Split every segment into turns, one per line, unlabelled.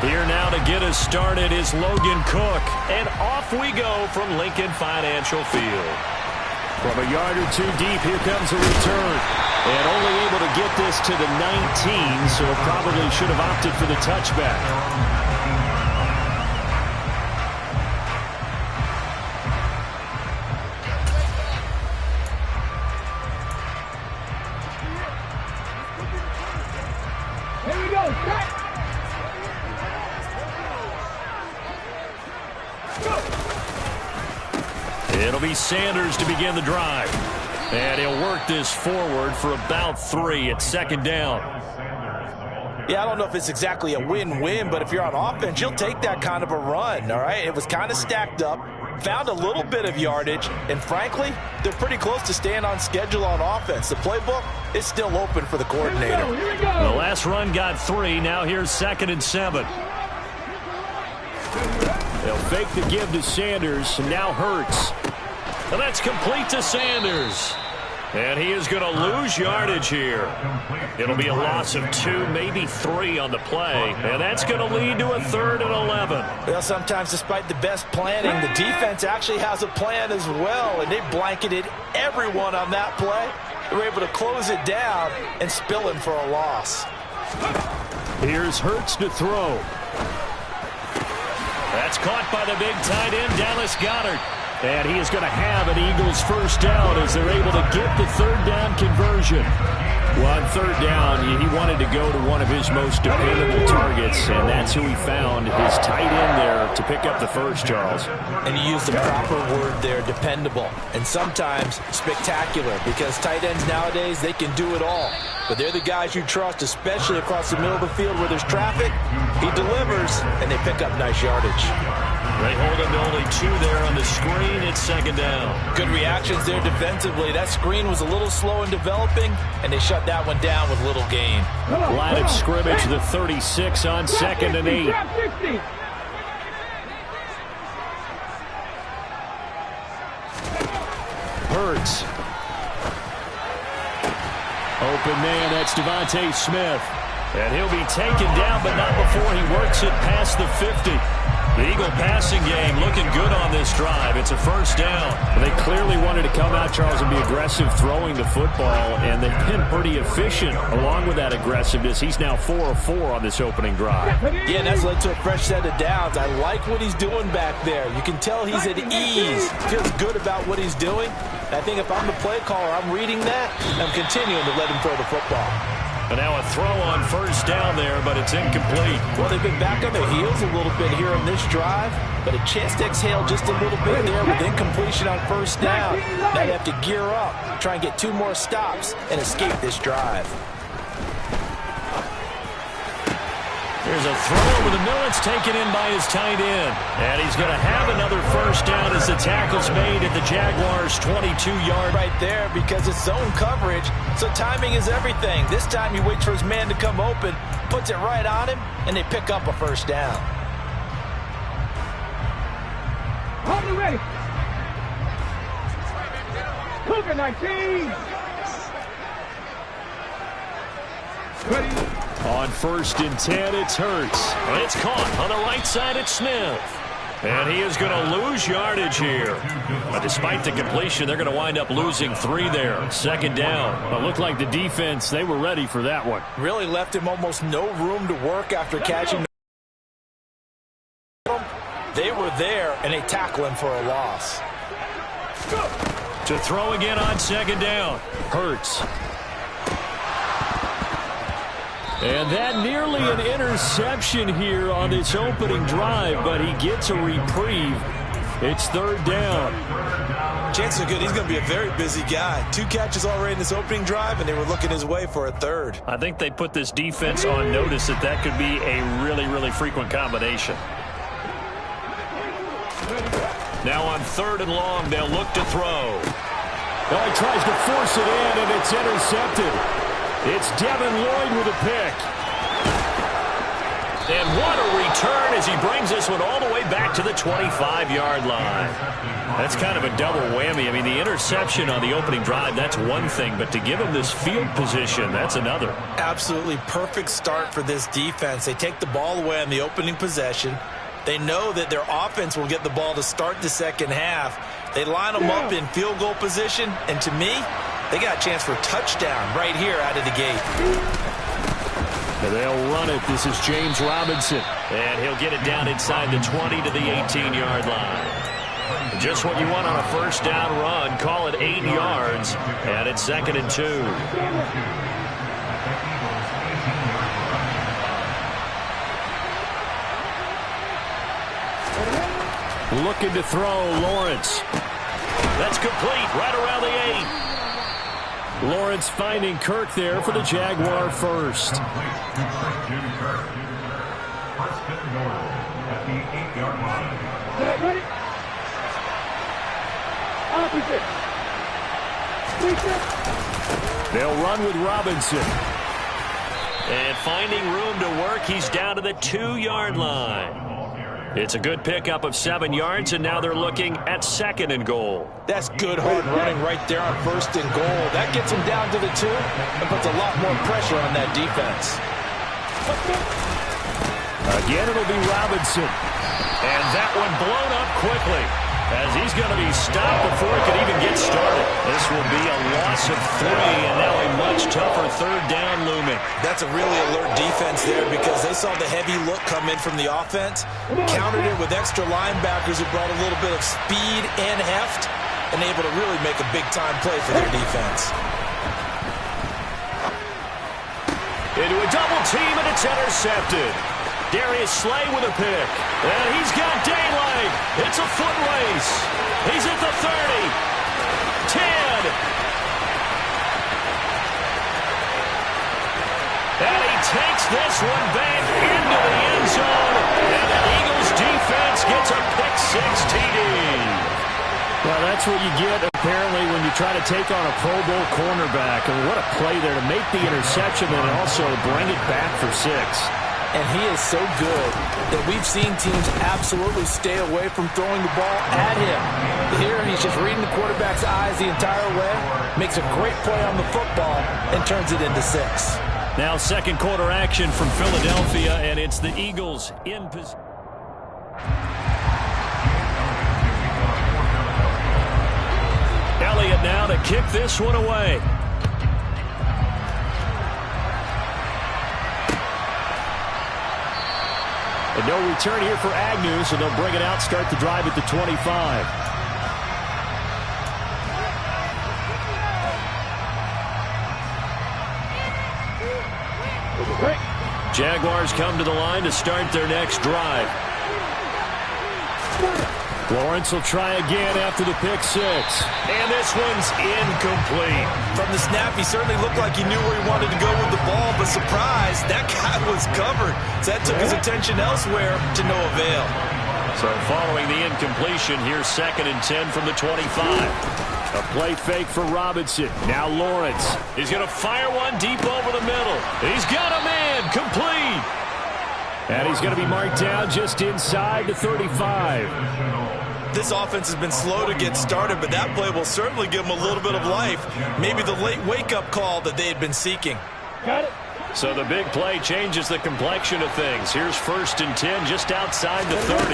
Here now to get us started is Logan Cook. And off we go from Lincoln Financial Field. From a yard or two deep, here comes a return. And only able to get this to the 19, so probably should have opted for the touchback. It'll be Sanders to begin the drive. And he'll work this forward for about 3 at second down.
Yeah, I don't know if it's exactly a win-win, but if you're on offense, you'll take that kind of a run, all right? It was kind of stacked up, found a little bit of yardage, and frankly, they're pretty close to staying on schedule on offense. The playbook is still open for the coordinator.
The last run got 3. Now here's 2nd and 7. They'll fake the give to Sanders, and now Hurts. And that's complete to Sanders. And he is going to lose yardage here. It'll be a loss of 2, maybe 3 on the play. And that's going to lead to a 3rd and 11.
Well, sometimes despite the best planning, the defense actually has a plan as well. And they blanketed everyone on that play. They were able to close it down and spill him for a loss.
Here's Hurts to throw. That's caught by the big tight end, Dallas Goedert. And he is going to have an Eagles first down as they're able to get the 3rd down conversion. Well, on 3rd down, he wanted to go to one of his most dependable targets, and that's who he found, his tight end there, to pick up the first, Charles.
And you used the proper word there, dependable, and sometimes spectacular, because tight ends nowadays, they can do it all. But they're the guys you trust, especially across the middle of the field where there's traffic. He delivers, and they pick up nice yardage.
They hold him to only 2 there on the screen. It's 2nd down.
Good reactions there defensively. That screen was a little slow in developing, and they shut that one down with little gain.
Line of scrimmage, the 36 on 2nd and 8. Hurts. Open man, that's Devontae Smith. And he'll be taken down, but not before he works it past the 50. The Eagle passing game looking good on this drive. It's a first down. They clearly wanted to come out, Charles, and be aggressive throwing the football, and they've been pretty efficient along with that aggressiveness. He's now 4 of 4 on this opening drive.
Yeah, and that's led to a fresh set of downs. I like what he's doing back there. You can tell he's at ease. Feels good about what he's doing. I think if I'm the play caller, I'm reading that, and I'm continuing to let him throw the football.
And now a throw on first down there, but it's incomplete.
Well, they've been back on their heels a little bit here on this drive, but a chance to exhale just a little bit there with incompletion on first down. Now you have to gear up, try and get 2 more stops, and escape this drive.
There's a throw over the middle. It's taken in by his tight end. And he's going to have another first down as the tackle's made at the Jaguars' 22-yard.
Right there, because it's zone coverage, so timing is everything. This time he waits for his man to come open, puts it right on him, and they pick up a first down.
Hold it ready. Cougar 19. Ready.
On 1st and 10, it's Hurts. And it's caught on the right side. It's Smith. And he is going to lose yardage here. But despite the completion, they're going to wind up losing 3 there. 2nd down. It looked like the defense, they were ready for that one.
Really left him almost no room to work after catching. They were there, and they tackle him for a loss.
To throw again on 2nd down. Hurts. And that nearly an interception here on this opening drive, but he gets a reprieve. It's 3rd down.
Chances are good he's going to be a very busy guy. 2 catches already in this opening drive, and they were looking his way for a 3rd.
I think they put this defense on notice that that could be a really, really frequent combination. Now on 3rd and long, they'll look to throw.
Oh, he tries to force it in, and it's intercepted. It's Devin Lloyd with a pick.
And what a return as he brings this one all the way back to the 25-yard line. That's kind of a double whammy. I mean, the interception on the opening drive, that's one thing, but to give him this field position, that's another.
Absolutely perfect start for this defense. They take the ball away on the opening possession. They know that their offense will get the ball to start the second half. They line them up in field goal position, and to me, they got a chance for a touchdown right here out of the gate.
And they'll run it. This is James Robinson. And he'll get it down inside the 20 to the 18-yard line. Just what you want on a first down run. Call it 8 yards. And it's 2nd and 2. Looking to throw, Lawrence. That's complete right around the 8. Lawrence finding Kirk there for the Jaguar first. They'll run with Robinson. And finding room to work, he's down to the 2-yard line. It's a good pickup of 7 yards, and now they're looking at 2nd and goal.
That's good hard running right there on 1st and goal. That gets them down to the 2 and puts a lot more pressure on that defense.
Again, it'll be Robinson. And that one blown up quickly as he's going to be stopped before he could even get started. This will be a loss of 3, and now a much tougher 3rd down looming.
That's a really alert defense there because they saw the heavy look come in from the offense, countered it with extra linebackers who brought a little bit of speed and heft, and able to really make a big-time play for their defense.
Into a double team, and it's intercepted. Darius Slay with a pick. And he's got daylight. It's a foot race. He's at the 30. 10. And he takes this one back into the end zone. And the Eagles defense gets a pick-6 TD. Well, that's what you get, apparently, when you try to take on a Pro Bowl cornerback. I mean, what a play there to make the interception and also bring it back for 6.
And he is so good that we've seen teams absolutely stay away from throwing the ball at him. Here, he's just reading the quarterback's eyes the entire way, makes a great play on the football, and turns it into 6.
Now 2nd quarter action from Philadelphia, and it's the Eagles in position. Elliott now to kick this one away. And no return here for Agnew, so they'll bring it out, start the drive at the 25. Jaguars come to the line to start their next drive. Lawrence will try again after the pick-6. And this one's incomplete.
From the snap, he certainly looked like he knew where he wanted to go with the ball, but surprise, that guy was covered. So that took his attention elsewhere to no avail.
So following the incompletion, here's 2nd and 10 from the 25. A play fake for Robinson. Now Lawrence. He's going to fire one deep over the middle. He's got a man. Complete. And he's going to be marked down just inside the 35.
This offense has been slow to get started, but that play will certainly give them a little bit of life. Maybe the late wake-up call that they had been seeking.
Got it.
So the big play changes the complexion of things. Here's 1st and 10 just outside the 30.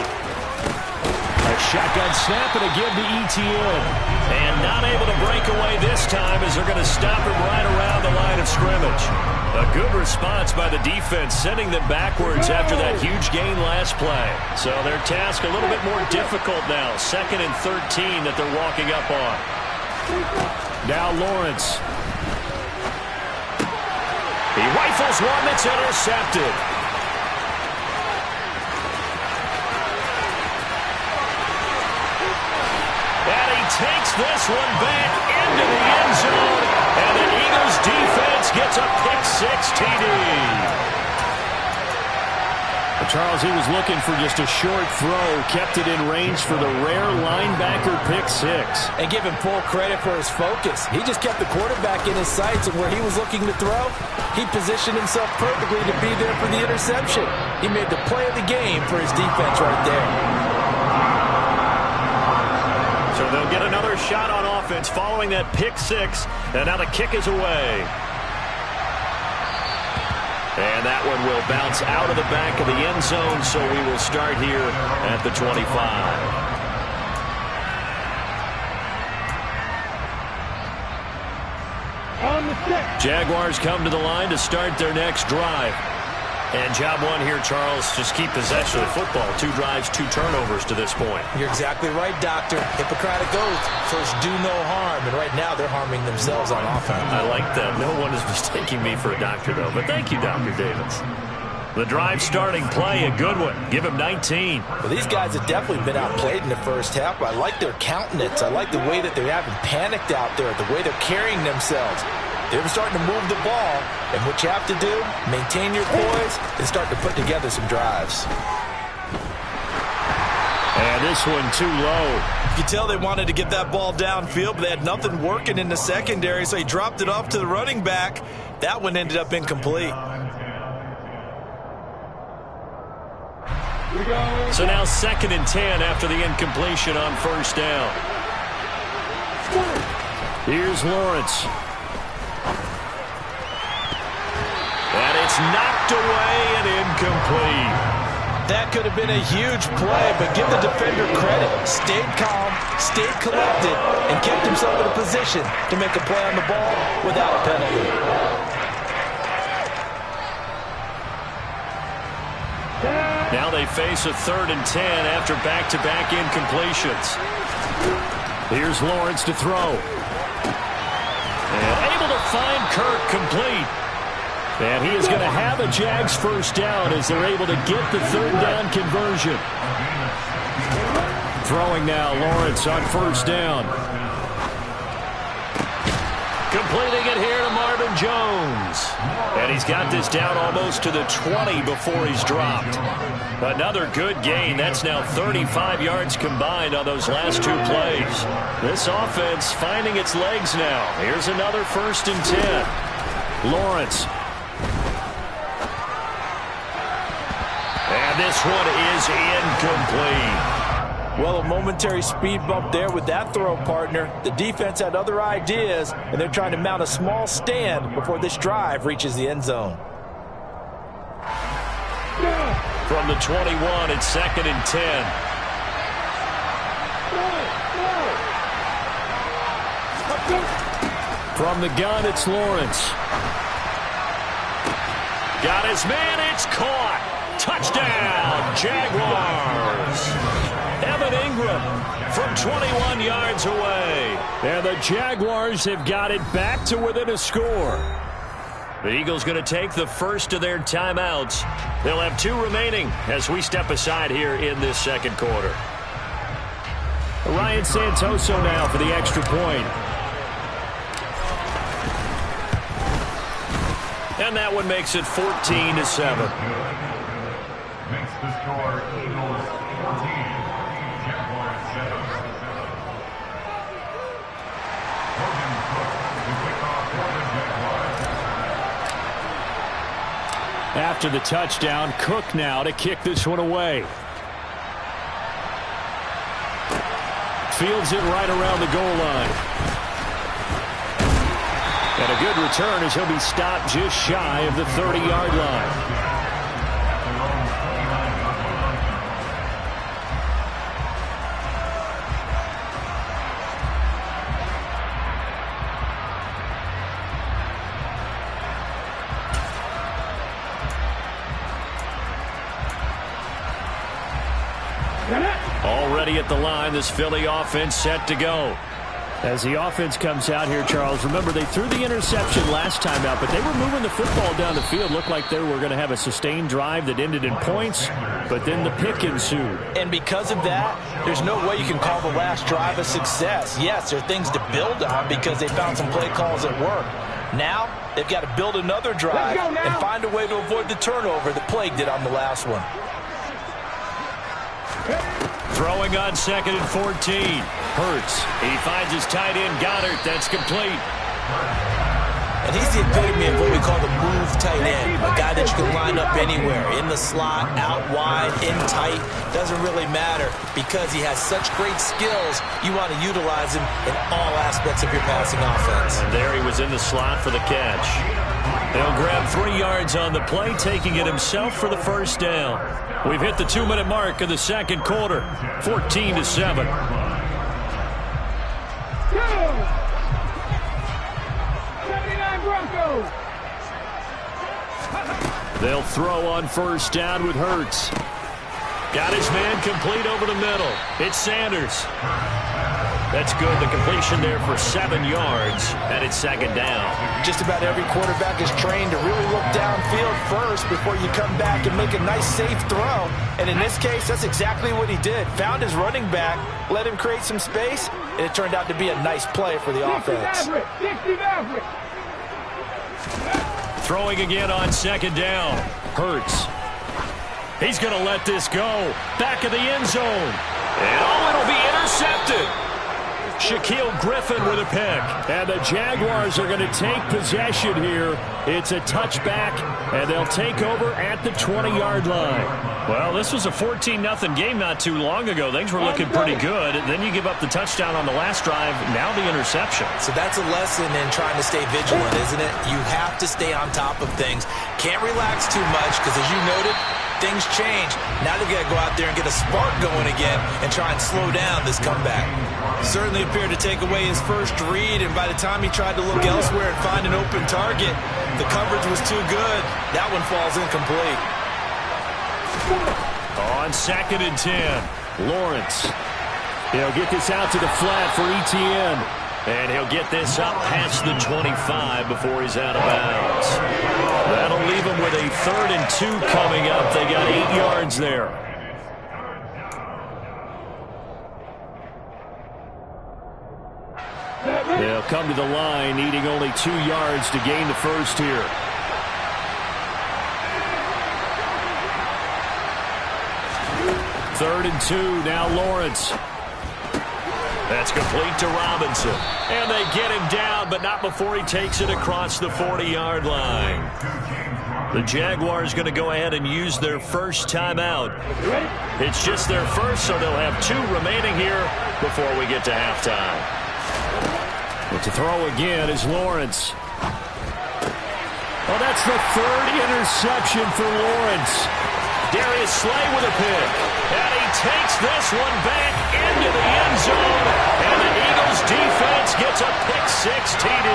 A shotgun snap and a give to Etienne. And not able to break away this time as they're going to stop him right around the line of scrimmage. A good response by the defense, sending them backwards after that huge gain last play. So their task a little bit more difficult now. 2nd and 13 that they're walking up on. Now Lawrence. He rifles one that's intercepted. And he takes this one back into the end zone. And the Eagles defense gets a pick-6 TD. Charles, he was looking for just a short throw, kept it in range for the rare linebacker pick six.
And give him full credit for his focus. He just kept the quarterback in his sights, and where he was looking to throw, he positioned himself perfectly to be there for the interception. He made the play of the game for his defense right there.
So they'll get another shot on offense following that pick six, and now the kick is away. And that one will bounce out of the back of the end zone, so we will start here at the 25. Jaguars come to the line to start their next drive. And job one here, Charles, just keep possession of the football. 2 drives, 2 turnovers to this point.
You're exactly right, Doctor. Hippocratic oath. First, do no harm. And right now, they're harming themselves on offense.
I like that. No one is mistaking me for a doctor, though. But thank you, Dr. Davis. The drive starting play, a good one. Give him 19.
Well, these guys have definitely been outplayed in the first half. But I like their countenance. I like the way that they haven't panicked out there, the way they're carrying themselves. They're starting to move the ball, and what you have to do, maintain your poise and start to put together some drives.
And this one too low.
You can tell they wanted to get that ball downfield, but they had nothing working in the secondary, so he dropped it off to the running back. That one ended up incomplete.
So now 2nd and 10 after the incompletion on first down. Here's Lawrence. And it's knocked away and incomplete.
That could have been a huge play, but give the defender credit. Stayed calm, stayed collected, and kept himself in a position to make a play on the ball without a penalty.
Now they face a 3rd and 10 after back-to-back incompletions. Here's Lawrence to throw. And able to find Kirk complete. And he is going to have a Jags first down as they're able to get the 3rd down conversion. Throwing now, Lawrence on first down. Completing it here to Marvin Jones. And he's got this down almost to the 20 before he's dropped. Another good gain. That's now 35 yards combined on those last 2 plays. This offense finding its legs now. Here's another 1st and 10. Lawrence. And this one is incomplete.
Well, a momentary speed bump there with that throw, partner. The defense had other ideas, and they're trying to mount a small stand before this drive reaches the end zone.
From the 21, it's 2nd and 10. From the gun, it's Lawrence. Got his man, it's caught. Touchdown, Jaguars. Evan Ingram from 21 yards away. And the Jaguars have got it back to within a score. The Eagles going to take the first of their timeouts. They'll have 2 remaining as we step aside here in this 2nd quarter. Ryan Santoso now for the extra point. And that one makes it 14-7.
Makes the score Eagles 14, Jaguars 7. Morgan Cook to kick off for the Jaguars.
After the touchdown, Cook now to kick this one away. Fields it right around the goal line. And a good return as he'll be stopped just shy of the 30-yard line. Already at the line, this Philly offense set to go. As the offense comes out here, Charles, remember they threw the interception last time out, but they were moving the football down the field. Looked like they were going to have a sustained drive that ended in points, but then the pick ensued.
And because of that, there's no way you can call the last drive a success. Yes, there are things to build on because they found some play calls that work. Now, they've got to build another drive and find a way to avoid the turnover that plagued it on the last one.
Throwing on 2nd and 14. Hurts. He finds his tight end, Goddard. That's complete.
And he's the epitome of what we call the move tight end, a guy that you can line up anywhere, in the slot, out wide, in tight, doesn't really matter because he has such great skills. You want to utilize him in all aspects of your passing offense.
And there he was in the slot for the catch. They'll grab 3 yards on the play, taking it himself for the first down. We've hit the 2-minute mark of the second quarter, 14-7. They'll throw on first down with Hurts. Got his man complete over the middle. It's Sanders. That's good. The completion there for 7 yards, and it's second down.
Just about every quarterback is trained to really look downfield first before you come back and make a nice, safe throw. And in this case, that's exactly what he did. Found his running back, let him create some space, and it turned out to be a nice play for the offense.
Throwing again on second down. Hurts. He's going to let this go. Back of the end zone. And it'll be intercepted. Shaquille Griffin with a pick. And the Jaguars are going to take possession here. It's a touchback, and they'll take over at the 20-yard line. Well, this was a 14-0 game not too long ago. Things were looking pretty good. Then you give up the touchdown on the last drive. Now the interception.
So that's a lesson in trying to stay vigilant, isn't it? You have to stay on top of things. Can't relax too much because, as you noted, things change. Now they've got to go out there and get a spark going again and try and slow down this comeback. Certainly appeared to take away his first read, and by the time he tried to look elsewhere and find an open target, the coverage was too good. That one falls incomplete.
On 2nd and 10, Lawrence. He'll get this out to the flat for Etienne. And he'll get this up past the 25 before he's out of bounds. That'll leave him with a 3rd and 2 coming up. They got 8 yards there. They'll come to the line, needing only 2 yards to gain the first here. Third and 2, now Lawrence. That's complete to Robinson. And they get him down, but not before he takes it across the 40-yard line. The Jaguars going to go ahead and use their first timeout. It's just their first, so they'll have 2 remaining here before we get to halftime. But to throw again is Lawrence. Oh, that's the 3rd interception for Lawrence. Darius Slay with a pick. And he takes this one back into the end zone. And the Eagles defense gets a pick-6 TD.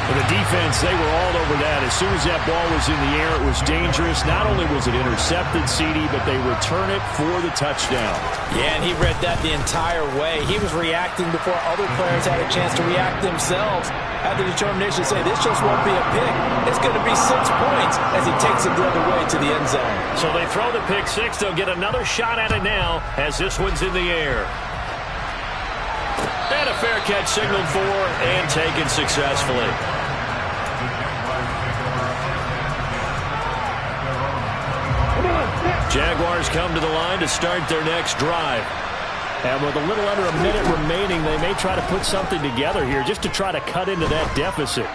For the defense, they were all over that. As soon as that ball was in the air, it was dangerous. Not only was it intercepted, CD, but they return it for the touchdown.
Yeah, and he read that the entire way. He was reacting before other players had a chance to react themselves. Had the determination to say, this just won't be a pick. It's going to be 6 points as he takes it the other way to the end zone.
So they throw the pick-6. They'll get another shot at it now as this one's in the air. And a fair catch signaled for and taken successfully. Jaguars come to the line to start their next drive. And with a little under a minute remaining, they may try to put something together here just to try to cut into that deficit.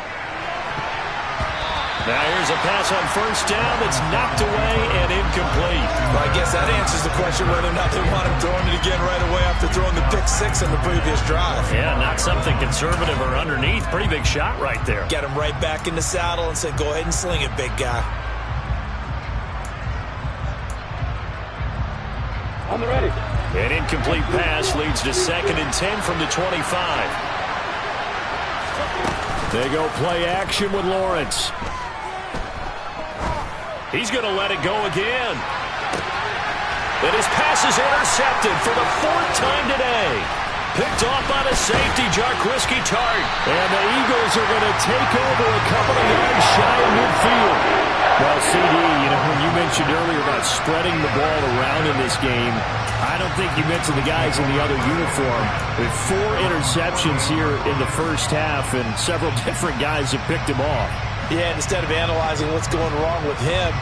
Now here's a pass on first down that's knocked away and incomplete.
Well, I guess that answers the question whether or not they want him throwing it again right away after throwing the pick-6 on the previous drive.
Yeah, not something conservative or underneath. Pretty big shot right there.
Get him right back in the saddle and said, go ahead and sling it, big guy.
On the ready.
An incomplete pass leads to 2nd and 10 from the 25. They go play action with Lawrence. He's going to let it go again. And his pass is intercepted for the 4th time today. Picked off by the safety, Jarquiski Tart. And the Eagles are going to take over a couple of yards shy of midfield. Well, CD, when you mentioned earlier about spreading the ball around in this game, I don't think you mentioned the guys in the other uniform. With 4 interceptions here in the first half, and several different guys have picked him off.
Yeah, and instead of analyzing what's going wrong with him,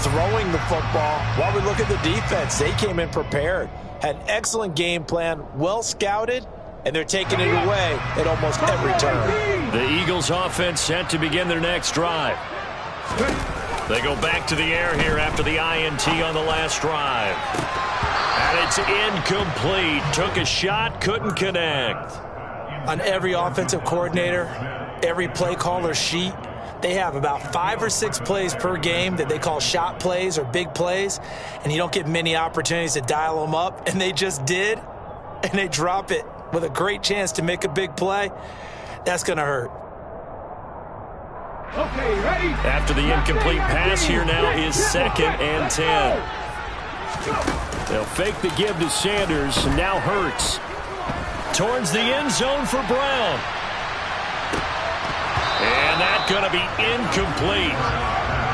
throwing the football, while we look at the defense, they came in prepared, had an excellent game plan, well scouted, and they're taking it away at almost every turn.
The Eagles offense set to begin their next drive. They go back to the air here after the INT on the last drive. And it's incomplete. Took a shot, couldn't connect.
On every offensive coordinator, every play caller sheet, they have about 5 or 6 plays per game that they call shot plays or big plays, and you don't get many opportunities to dial them up, and they just did, and they drop it with a great chance to make a big play. That's going to hurt.
Okay, ready?
After the incomplete pass, here now is 2nd and 10. They'll fake the give to Sanders, and now Hurts. Towards the end zone for Brown. And that's going to be incomplete.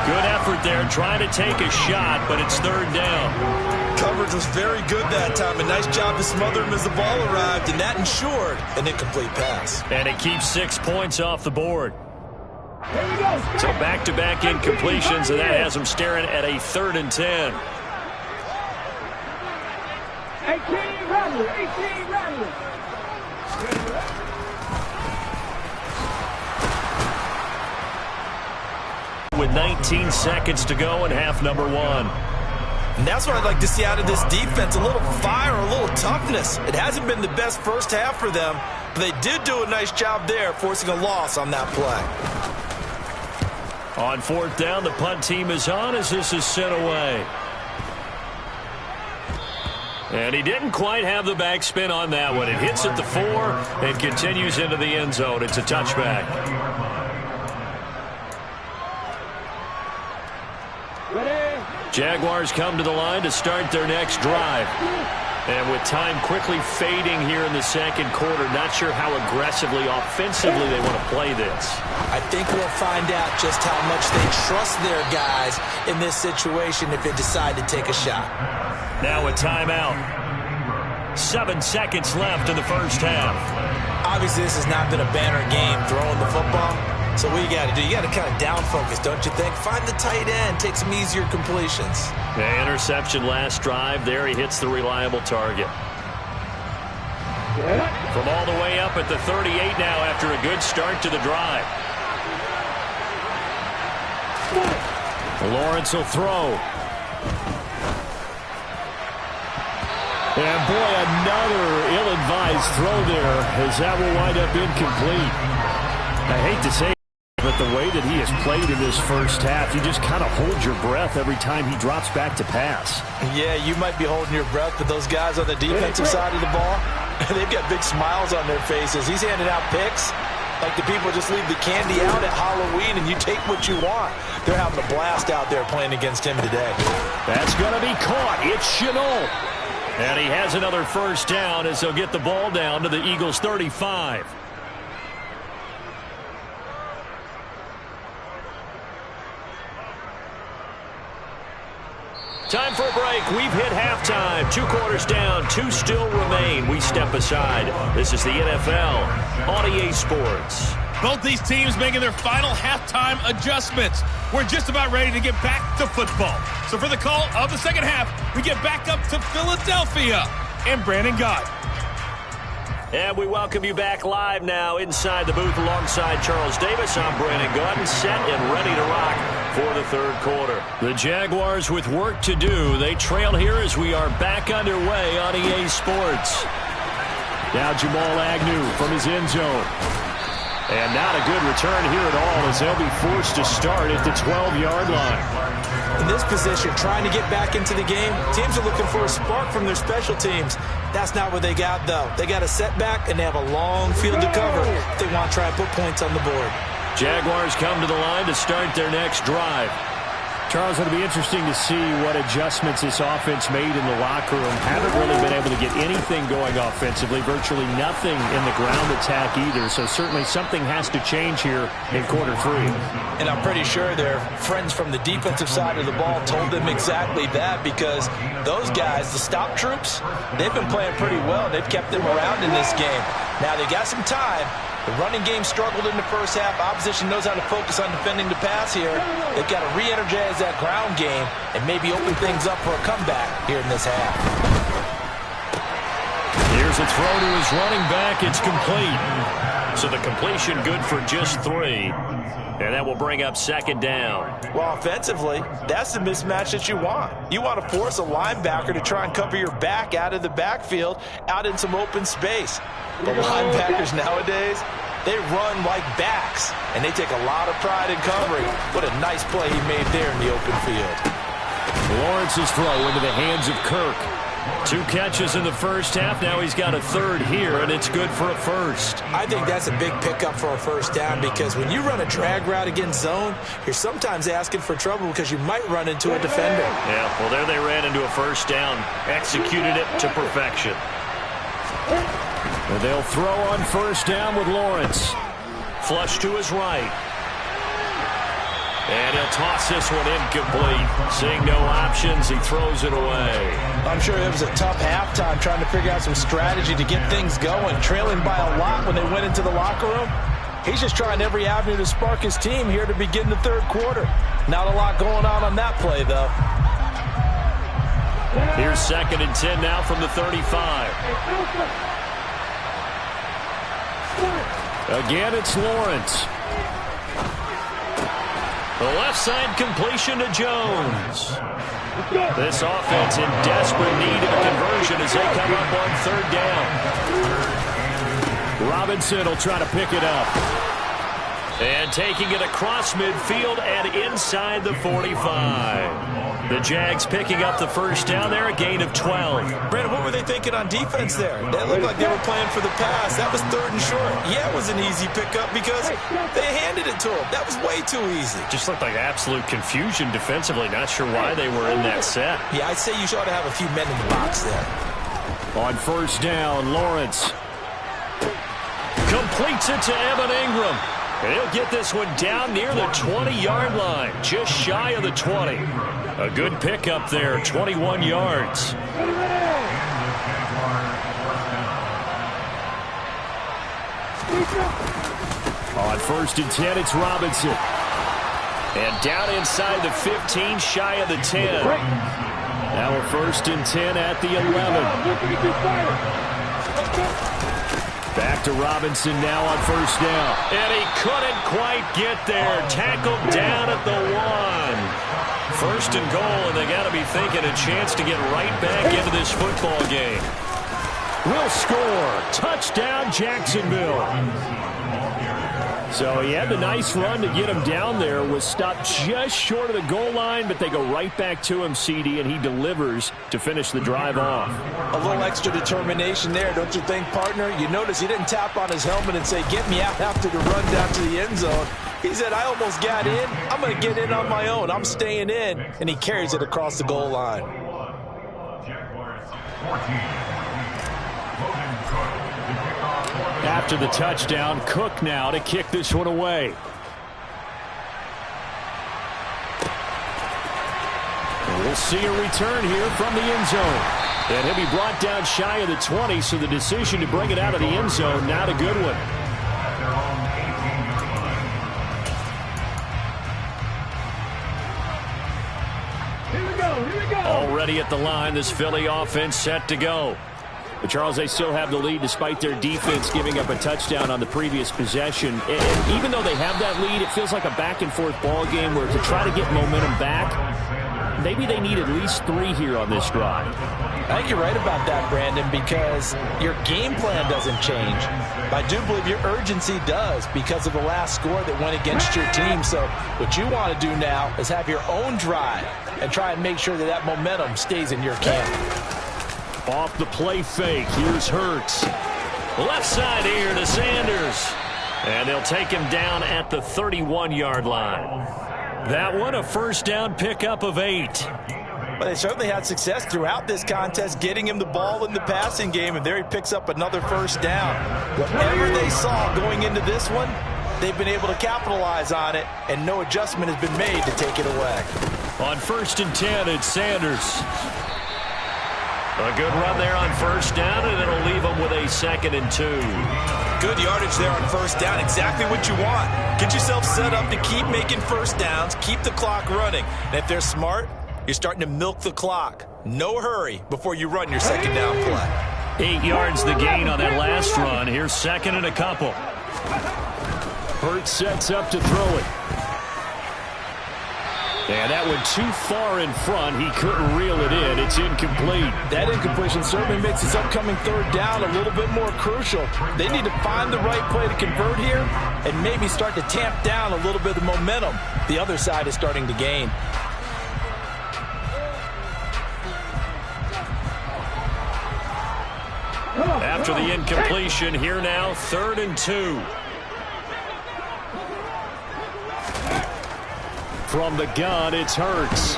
Good effort there, trying to take a shot, but it's 3rd down.
Coverage was very good that time. A nice job to smother him as the ball arrived, and that ensured an incomplete pass.
And it keeps 6 points off the board. So back-to-back incompletions, and that has them staring at a 3rd and 10.
18 rattle, 18 rattle.
With 19 seconds to go in half number 1.
And that's what I'd like to see out of this defense, a little fire, a little toughness. It hasn't been the best first half for them, but they did do a nice job there, forcing a loss on that play.
On 4th down, the punt team is on as this is sent away. And he didn't quite have the backspin on that one. It hits at the 4 and continues into the end zone. It's a touchback. Jaguars come to the line to start their next drive. And with time quickly fading here in the 2nd quarter, not sure how aggressively, offensively they want to play this.
I think we'll find out just how much they trust their guys in this situation if they decide to take a shot.
Now a timeout. 7 seconds left in the first half.
Obviously, this has not been a banner game throwing the football. So what you got to do, you got to kind of down focus, don't you think? Find the tight end, take some easier completions.
The interception last drive. There he hits the reliable target. From all the way up at the 38 now after a good start to the drive. Lawrence will throw. And boy, another ill-advised throw there as that will wind up incomplete. I hate to say it, but the way that he has played in this first half, you just kind of hold your breath every time he drops back to pass.
Yeah, you might be holding your breath, but those guys on the defensive side of the ball, they've got big smiles on their faces. He's handing out picks like the people just leave the candy out at Halloween and you take what you want. They're having a blast out there playing against him today.
That's going to be caught. It's Chenault. And he has another first down as they'll get the ball down to the Eagles' 35. Time for a break. We've hit halftime. 2 quarters down. 2 still remain. We step aside. This is the NFL on EA Sports.
Both these teams making their final halftime adjustments. We're just about ready to get back to football. So for the call of the second half, we get back up to Philadelphia and Brandon Gott.
And we welcome you back live now inside the booth alongside Charles Davis. I'm Brandon Gott, set and ready to rock for the 3rd quarter. The Jaguars with work to do. They trail here as we are back underway on EA Sports. Now Jamal Agnew from his end zone. And not a good return here at all as they'll be forced to start at the 12-yard line.
In this position, trying to get back into the game, teams are looking for a spark from their special teams. That's not what they got, though. They got a setback, and they have a long field to cover if they want to try and put points on the board.
Jaguars come to the line to start their next drive. Charles, it'll be interesting to see what adjustments this offense made in the locker room. Haven't really been able to get anything going offensively, virtually nothing in the ground attack either. So certainly something has to change here in quarter 3.
And I'm pretty sure their friends from the defensive side of the ball told them exactly that, because those guys, the stop troops, they've been playing pretty well. They've kept them around in this game. Now they got some time. The running game struggled in the first half. Opposition knows how to focus on defending the pass here. They've got to re-energize that ground game and maybe open things up for a comeback here in this half.
Here's a throw to his running back. It's complete. So the completion good for just 3. And that will bring up second down.
Well, offensively, that's the mismatch that you want. You want to force a linebacker to try and cover your back out of the backfield, out in some open space. But linebackers nowadays, they run like backs, and they take a lot of pride in covering. What a nice play he made there in the open field.
Lawrence's throw into the hands of Kirk. 2 catches in the first half. Now he's got a third here, and it's good for a first.
I think that's a big pickup for a first down, because when you run a drag route against zone, you're sometimes asking for trouble because you might run into a defender.
Yeah, well, there they ran into a first down. Executed it to perfection. And they'll throw on first down with Lawrence. Flush to his right. And he'll toss this one incomplete. Seeing no options, he throws it away.
I'm sure it was a tough halftime trying to figure out some strategy to get things going, trailing by a lot when they went into the locker room. He's just trying every avenue to spark his team here to begin the third quarter. Not a lot going on that play, though.
Here's 2nd and 10 now from the 35. Again, it's Lawrence. The left side completion to Jones. This offense in desperate need of a conversion as they come up on third down. Robinson will try to pick it up. And taking it across midfield and inside the 45. The Jags picking up the first down there, a gain of 12.
Brandon, what were they thinking on defense there? That looked like they were playing for the pass. That was 3rd and short. Yeah, it was an easy pickup because they handed it to him. That was way too easy.
Just looked like absolute confusion defensively. Not sure why they were in that set.
Yeah, I'd say you ought to have a few men in the box there.
On first down, Lawrence completes it to Evan Ingram. And he'll get this one down near the 20-yard line, just shy of the 20. A good pickup there, 21 yards. On 1st and 10, it's Robinson. And down inside the 15, shy of the 10. Now a 1st and 10 at the 11. Back to Robinson now on first down. And he couldn't quite get there. Tackled down at the 1. 1st and goal, and they got to be thinking a chance to get right back into this football game. Will score. Touchdown, Jacksonville. So he had the nice run to get him down there. Was stopped just short of the goal line, but they go right back to him, CD, and he delivers to finish the drive off.
A little extra determination there, don't you think, partner? You notice he didn't tap on his helmet and say, get me out after the run down to the end zone. He said, I almost got in. I'm going to get in on my own. I'm staying in. And he carries it across the goal line.
After the touchdown, Cook now to kick this one away. And we'll see a return here from the end zone. And he'll be brought down shy of the 20, so the decision to bring it out of the end zone, not a good one. Already at the line, this Philly offense set to go. But Charles, they still have the lead despite their defense giving up a touchdown on the previous possession. And even though they have that lead, it feels like a back-and-forth ball game where to try to get momentum back, maybe they need at least 3 here on this drive.
I think you're right about that, Brandon, because your game plan doesn't change. I do believe your urgency does because of the last score that went against your team. So what you want to do now is have your own drive and try and make sure that that momentum stays in your camp.
Off the play fake, here's Hurts. Left side here to Sanders. And they'll take him down at the 31-yard line. That one a first down pickup of 8.
Well, they certainly had success throughout this contest getting him the ball in the passing game, and there he picks up another first down. Whatever they saw going into this one, they've been able to capitalize on it, and no adjustment has been made to take it away.
On 1st and 10, it's Sanders. A good run there on first down, and it'll leave them with a 2nd and 2.
Good yardage there on first down. Exactly what you want. Get yourself set up to keep making first downs, keep the clock running. And if they're smart, you're starting to milk the clock. No hurry before you run your second down play.
8 yards the gain on that last run. Here's 2nd and a couple. Hurts sets up to throw it. And that went too far in front. He couldn't reel it in. It's incomplete.
That incompletion certainly makes his upcoming third down a little bit more crucial. They need to find the right play to convert here and maybe start to tamp down a little bit of momentum the other side is starting to gain.
After the incompletion, here now, 3rd and 2. From the gun, it's Hurts.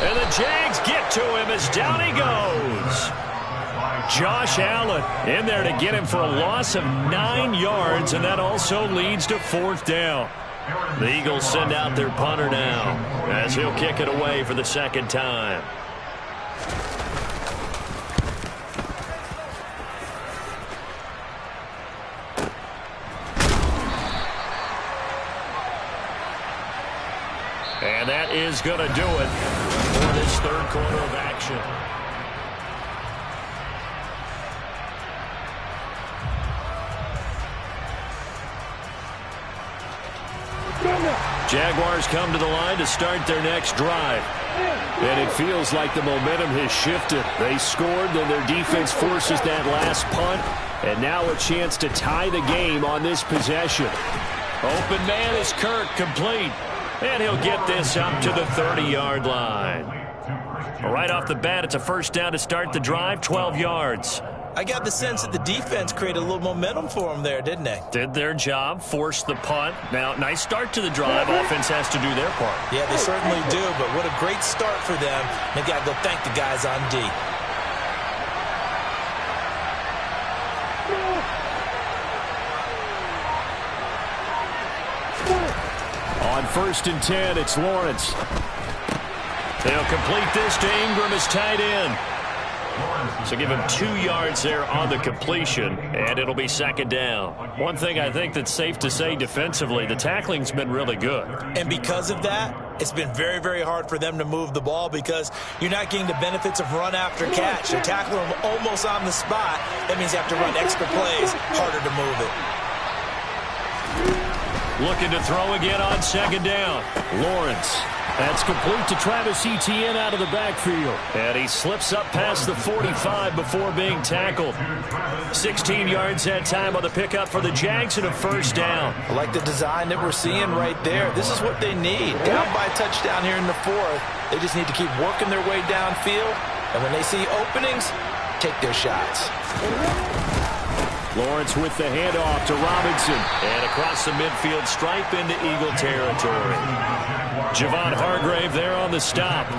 And the Jags get to him as down he goes. Josh Allen in there to get him for a loss of 9 yards, and that also leads to 4th down. The Eagles send out their punter now as he'll kick it away for the 2nd time. And that is going to do it for this 3rd quarter of action. Jaguars come to the line to start their next drive. And it feels like the momentum has shifted. They scored, then their defense forces that last punt. And now a chance to tie the game on this possession. Open man is Kirk, complete. And he'll get this up to the 30-yard line. Right off the bat, it's a first down to start the drive, 12 yards.
I got the sense that the defense created a little momentum for them there, didn't they?
Did their job, forced the punt. Now, nice start to the drive. Offense has to do their part.
Yeah, they certainly do, but what a great start for them. They've got to go thank the guys on D.
On 1st and 10, it's Lawrence. They'll complete this to Ingram as tight end. So give him 2 yards there on the completion, and it'll be 2nd down. One thing I think that's safe to say defensively, the tackling's been really good.
And because of that, it's been very, very hard for them to move the ball because you're not getting the benefits of run after catch. They're tackling them almost on the spot. That means you have to run extra plays, harder to move it.
Looking to throw again on 2nd down. Lawrence. That's complete to Travis Etienne out of the backfield. And he slips up past the 45 before being tackled. 16 yards that time on the pickup for the Jags and a first down.
I like the design that we're seeing right there. This is what they need. Down by a touchdown here in the 4th. They just need to keep working their way downfield. And when they see openings, take their shots.
Lawrence with the handoff to Robinson. And across the midfield stripe into Eagle territory. Javon Hargrave there on the stop.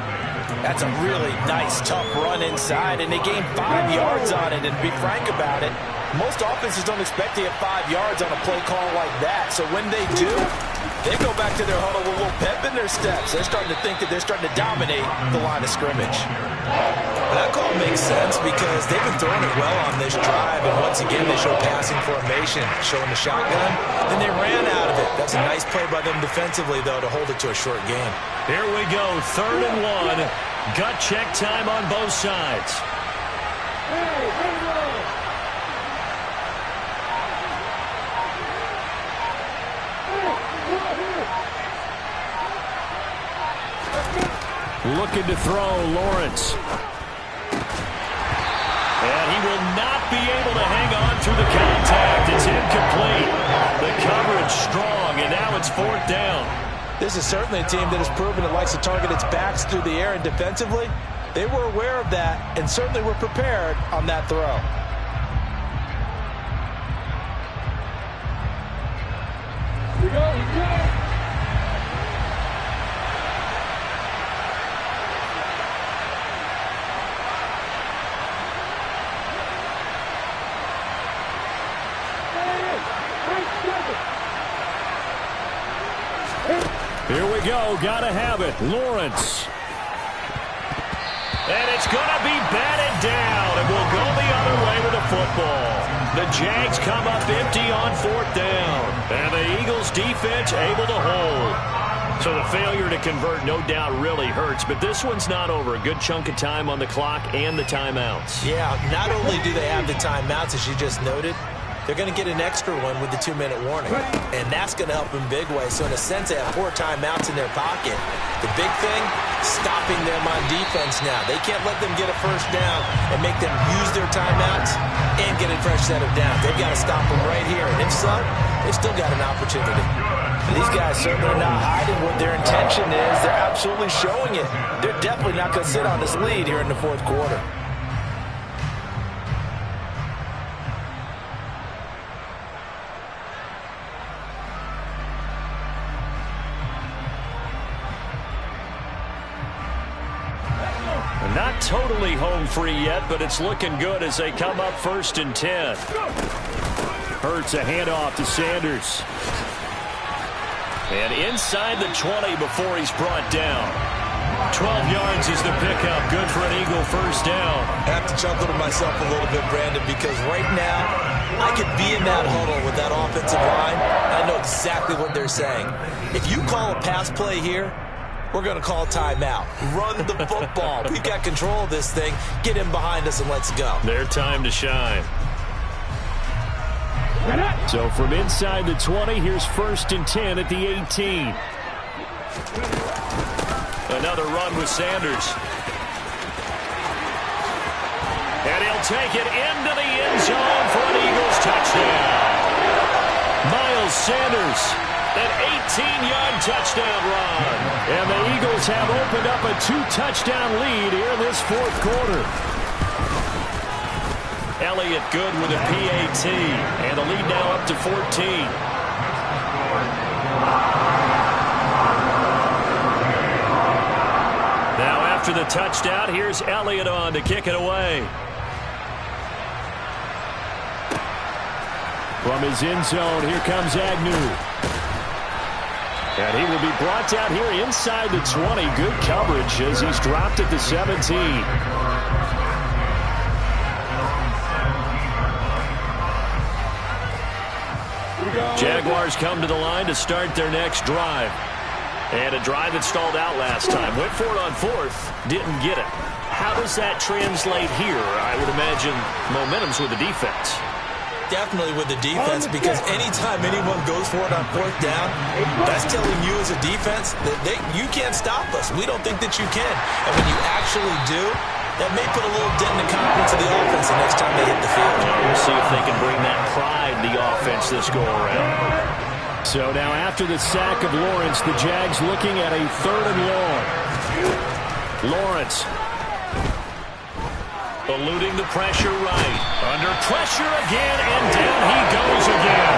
That's a really nice, tough run inside, and they gained 5 yards on it. And to be frank about it, most offenses don't expect to get 5 yards on a play call like that. So when they do, they go back to their huddle with a little pep in their steps. They're starting to think that they're starting to dominate the line of scrimmage. That call makes sense because they've been throwing it well on this drive, and once again they show passing formation, showing the shotgun, and they ran out of it. That's a nice play by them defensively, though, to hold it to a short game.
Here we go, 3rd and 1. Gut check time on both sides. Looking to throw, Lawrence. And he will not be able to hang on through the contact. It's incomplete. The coverage strong, and now it's 4th down.
This is certainly a team that has proven it likes to target its backs through the air, and defensively, they were aware of that and certainly were prepared on that throw.
Here we go.
Here we go. Gotta have it. Lawrence. And it's going to be batted down, and we'll go the other way with the football. The Jags come up empty on 4th down, and the Eagles defense able to hold. So the failure to convert, no doubt, really hurts, but this one's not over. A good chunk of time on the clock and the timeouts.
Yeah, not only do they have the timeouts, as you just noted, they're going to get an extra one with the 2-minute warning. And that's going to help in big ways. So in a sense, they have 4 timeouts in their pocket. The big thing, stopping them on defense now. They can't let them get a first down and make them use their timeouts and get a fresh set of downs. They've got to stop them right here. And if so, they've still got an opportunity. And these guys certainly are not hiding what their intention is. They're absolutely showing it. They're definitely not going to sit on this lead here in the 4th quarter.
Not totally home free yet, but it's looking good as they come up 1st and 10. Hurts a handoff to Sanders. And inside the 20 before he's brought down. 12 yards is the pickup. Good for an Eagle first down.
I have to chuckle to myself a little bit, Brandon, because right now I could be in that huddle with that offensive line. I know exactly what they're saying. If you call a pass play here, we're going to call timeout. Run the football. We've got control of this thing. Get him behind us and let's go.
Their time to shine. So from inside the 20, here's 1st and 10 at the 18. Another run with Sanders. And he'll take it into the end zone for an Eagles touchdown. Miles Sanders, an 18-yard touchdown run. And the Eagles have opened up a 2-touchdown lead here in this 4th quarter. Elliott good with a PAT. And the lead now up to 14. Now after the touchdown, here's Elliott on to kick it away. From his end zone, here comes Agnew. And he will be brought down here inside the 20. Good coverage as he's dropped at the 17. Jaguars come to the line to start their next drive. And a drive that stalled out last time. Went for it on 4th, didn't get it. How does that translate here? I would imagine momentum's with the defense.
Definitely with the defense, because anytime anyone goes for it on 4th down, that's telling you as a defense that you can't stop us. We don't think that you can. And when you actually do, that may put a little dent in the confidence of the offense the next time they hit the field.
We'll see if they can bring that pride to the offense this go-around. So now after the sack of Lawrence, the Jags looking at a 3rd and long. Lawrence eluding the pressure right. Under pressure again, and down he goes again.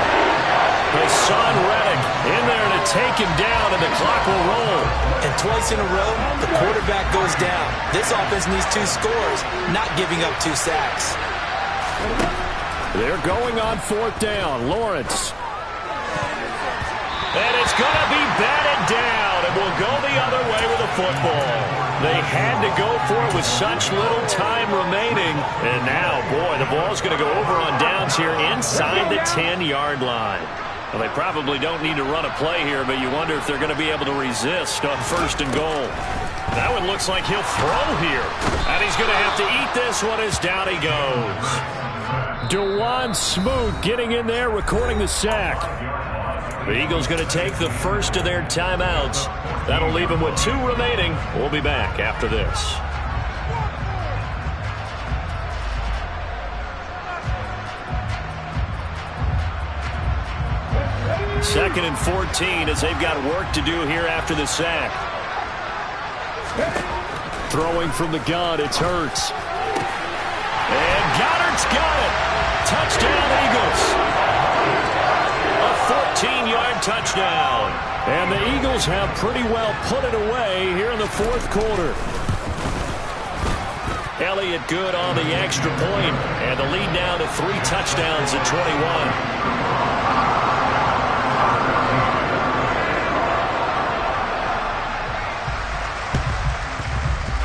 Hassan Reddick in there to take him down, and the clock will roll.
And twice in a row, the quarterback goes down. This offense needs 2 scores, not giving up 2 sacks.
They're going on 4th down. Lawrence. And it's going to be batted down, and we'll go the other way with the football. They had to go for it with such little time remaining. And now, boy, the ball's going to go over on downs here inside the 10-yard line. Well, they probably don't need to run a play here, but you wonder if they're going to be able to resist on 1st and goal. That one looks like he'll throw here. And he's going to have to eat this one as down he goes. DeJuan Smoot getting in there, recording the sack. The Eagles going to take the first of their timeouts. That'll leave them with 2 remaining. We'll be back after this. Second and 14 as they've got work to do here after the sack. Throwing from the gun, it's Hurts. And Goddard's got it. Touchdown, Eagles. A 14-yard touchdown. And the Eagles have pretty well put it away here in the 4th quarter. Elliott good on the extra point, and the lead now to 3 touchdowns at 21.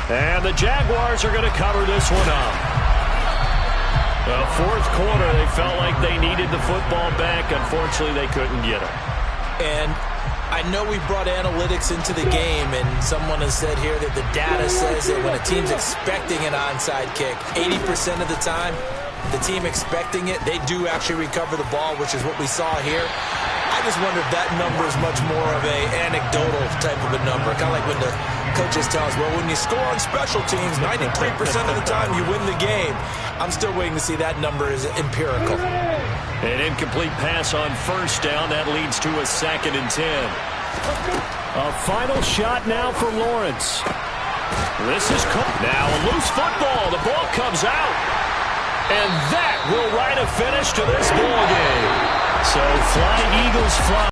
And the Jaguars are going to cover this one up. The fourth quarter, they felt like they needed the football back. Unfortunately, they couldn't get it.
And I know we brought analytics into the game, and someone has said here that the data says that when a team's expecting an onside kick, 80% of the time, the team expecting it, they do actually recover the ball, which is what we saw here. I just wonder if that number is much more of a anecdotal type of a number. Kind of like when the coaches tell us, well, when you score on special teams, 93% of the time you win the game. I'm still waiting to see that number is empirical.
An incomplete pass on first down. That leads to a 2nd and 10. A final shot now for Lawrence. This is now a loose football. The ball comes out. And that will write a finish to this ball game. So fly, Eagles, fly.